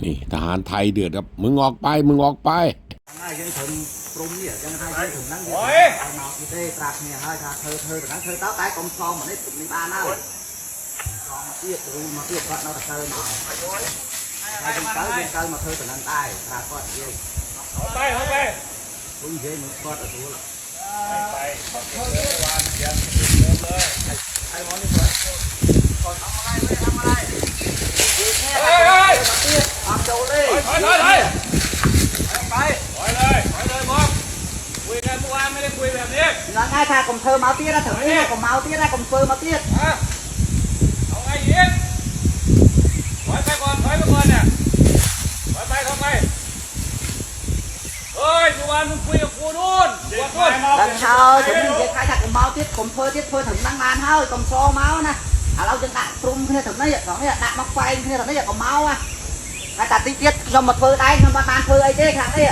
นี่ทหารไทยเดือดครับมึงออกไปมึงออกไปยังถึงปรุงเนี่ยยังไงยังถึงนั่งอยู่เอาที่เตะตรักเนี่ยให้เธอแบบนั้นเธอเต้าตายกลมซองเหมือนในตุ่มในบ้านนั่นซองมาเตี้ยตูมาเตี้ยก็เราตะเติมให้เป็นเต้ามาเธอแบบนั้นตายตรักก็เยี่ยมเอาไปปรุงเยี่ยมก็ตะตูละไปเดินวานเสียงเดินเลยไอ้หมอนี่ก่อนทำอะไรไม่ทำอะไรเฮ้ยทำโจเล่ไปเลยมองคุยกันเมื่อวานไม่ได้คุยแบบนี้nói ngay thà cùng thơ máu tiết ra thử đi cùng máu tiết ra cùng phơi máu tiết เอาไงยิงถอยไปก่อนเนี่ยถอยไปเฮ้ยเมื่อวานมึงคุยกับกูนู่นlần sau chúng mình khai thác cùng máu tiết cùng phơi thử năng lan hơi cùng so máu nèเราจึงđặt prum kia thử nói vậy này đặt mắc phai kia thử nói vậy cùng máu à khai thác tiết do một phơi tay nhưng mà tan phơi ấy thế thằng ấy